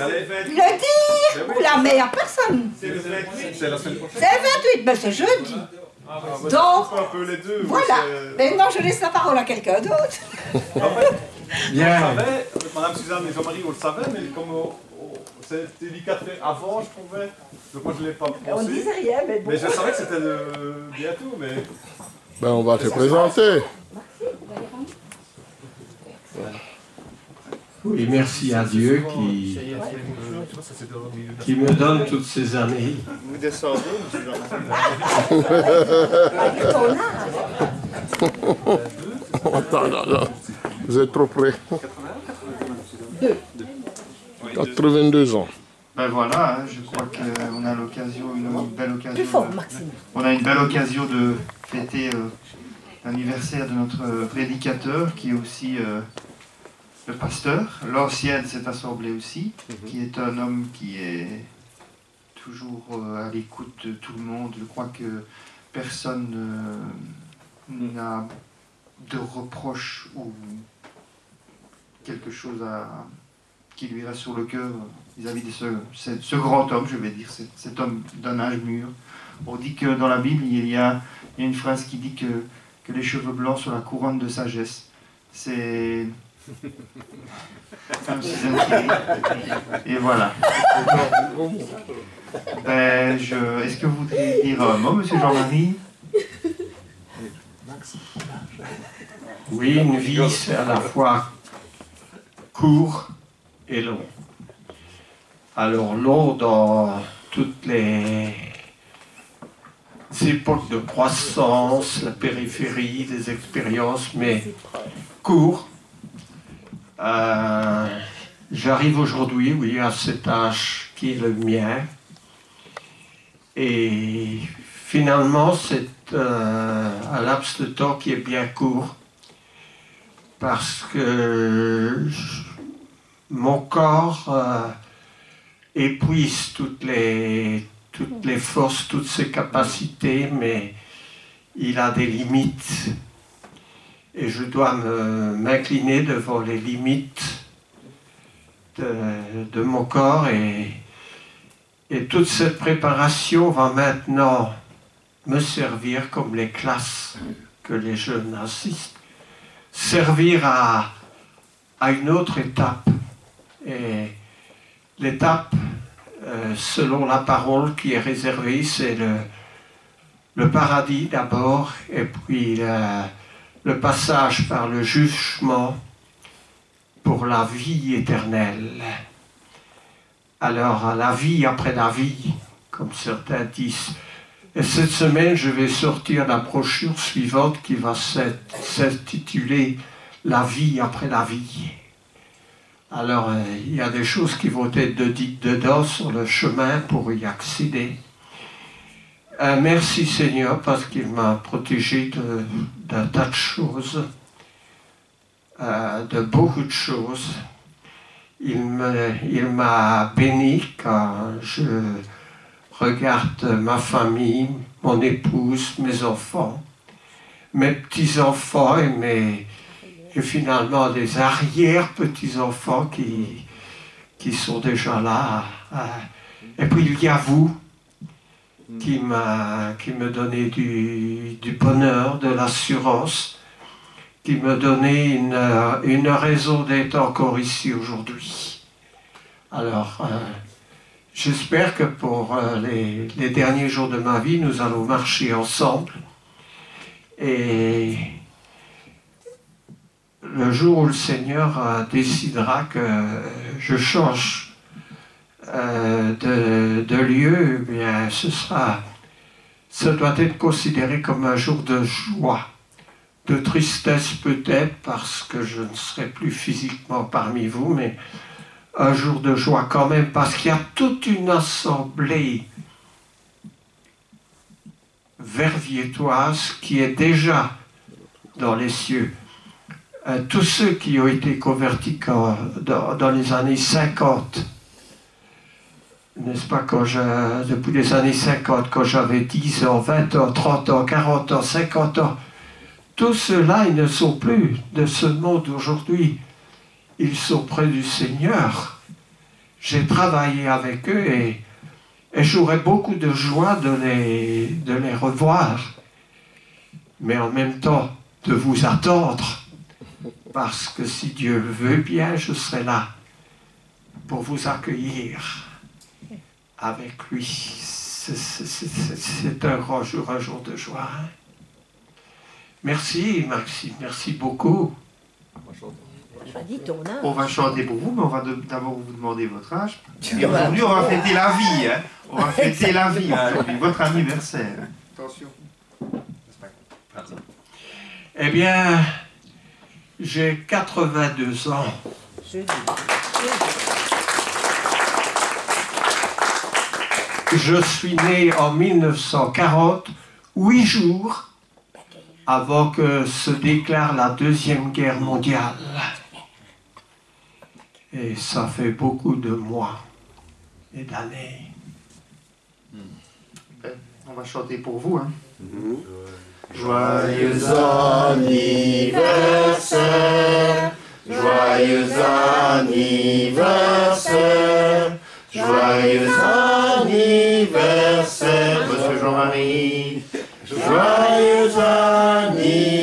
Le dire. Oula, mais il n'y a personne. C'est le 28. C'est la semaine prochaine. C'est le 28, mais c'est jeudi. Donc, Un peu les deux. voilà. Maintenant, je laisse la parole à quelqu'un d'autre. En fait, Bien. on le savait, avec Madame Suzanne et Jean-Marie, on le savait, mais comme c'était délicat de faire avant, je trouvais. Donc moi, je ne l'ai pas On pensé. disait rien, mais bon. Mais je savais que c'était bientôt, mais... Ben, on va te présenter. Oui, merci à Dieu qui me donne toutes ces années. Vous descendez, monsieur Jean-Marie. Avec ton âge. Attends, non. Vous êtes trop près. 82 ans. Ben voilà, hein, je crois qu'on a l'occasion, une belle occasion. Plus fort, Maxime. On a une belle occasion de fêter l'anniversaire de notre prédicateur, qui est aussi le pasteur, l'ancien de cette assemblée aussi, qui est un homme qui est toujours à l'écoute de tout le monde. Je crois que personne n'a de reproche ou quelque chose qui lui reste sur le cœur vis-à-vis de ce grand homme, je vais dire, cet homme d'un âge mûr. On dit que dans la Bible, il y a une phrase qui dit que les cheveux blancs sont la couronne de sagesse. C'est... Et voilà. Ben, est-ce que vous voudriez dire un mot, monsieur Jean-Marie? Oui, une vie, c'est à la fois court et long. Alors long dans toutes les époques de croissance, la périphérie, des expériences, mais court. J'arrive aujourd'hui, oui, à cet âge qui est le mien. Et finalement, c'est un laps de temps qui est bien court. Parce que mon corps épuise toutes les forces, toutes ses capacités, mais il a des limites. Et je dois m'incliner devant les limites de mon corps. Et toute cette préparation va maintenant me servir comme les classes que les jeunes assistent. Servir à une autre étape. Et l'étape, selon la parole qui est réservée, c'est le paradis d'abord, et puis le passage par le jugement pour la vie éternelle. Alors, la vie après la vie, comme certains disent. Et cette semaine, je vais sortir la brochure suivante qui va s'intituler « La vie après la vie ». Alors, il y a des choses qui vont être dites dedans sur le chemin pour y accéder. Merci Seigneur parce qu'il m'a protégé d'un tas de choses, de beaucoup de choses. Il m'a béni quand je regarde ma famille, mon épouse, mes enfants, mes petits-enfants et finalement des arrière-petits-enfants qui sont déjà là. Et puis il y a vous qui me donnez du bonheur, de l'assurance, qui me donnez une raison d'être encore ici aujourd'hui. Alors, j'espère que pour les derniers jours de ma vie, nous allons marcher ensemble. Et le jour où le Seigneur décidera que je change de lieu, eh bien, ça doit être considéré comme un jour de joie, de tristesse peut-être parce que je ne serai plus physiquement parmi vous, mais un jour de joie quand même, parce qu'il y a toute une assemblée verviétoise qui est déjà dans les cieux. Tous ceux qui ont été convertis dans les années 50, n'est-ce pas, depuis les années 50, quand j'avais 10 ans, 20 ans, 30 ans, 40 ans, 50 ans, tous ceux-là, ils ne sont plus de ce monde aujourd'hui. Ils sont près du Seigneur. j'ai travaillé avec eux et j'aurais beaucoup de joie de les revoir, mais en même temps de vous attendre, parce que si Dieu veut bien, je serai là pour vous accueillir avec lui. C'est un grand jour, un jour de joie. Merci Maxime, merci beaucoup. On va chanter pour vous, mais on va d'abord vous demander votre âge. Et aujourd'hui, on va fêter la vie. Hein. On va fêter la vie aujourd'hui, votre anniversaire. Attention. Eh bien, j'ai 82 ans. Je suis né en 1940, 8 jours avant que se déclare la Deuxième Guerre mondiale. Et ça fait beaucoup de mois et d'années. On va chanter pour vous. Hein. Joyeux anniversaire, joyeux anniversaire, joyeux anniversaire, Monsieur Jean-Marie. joyeux anniversaire.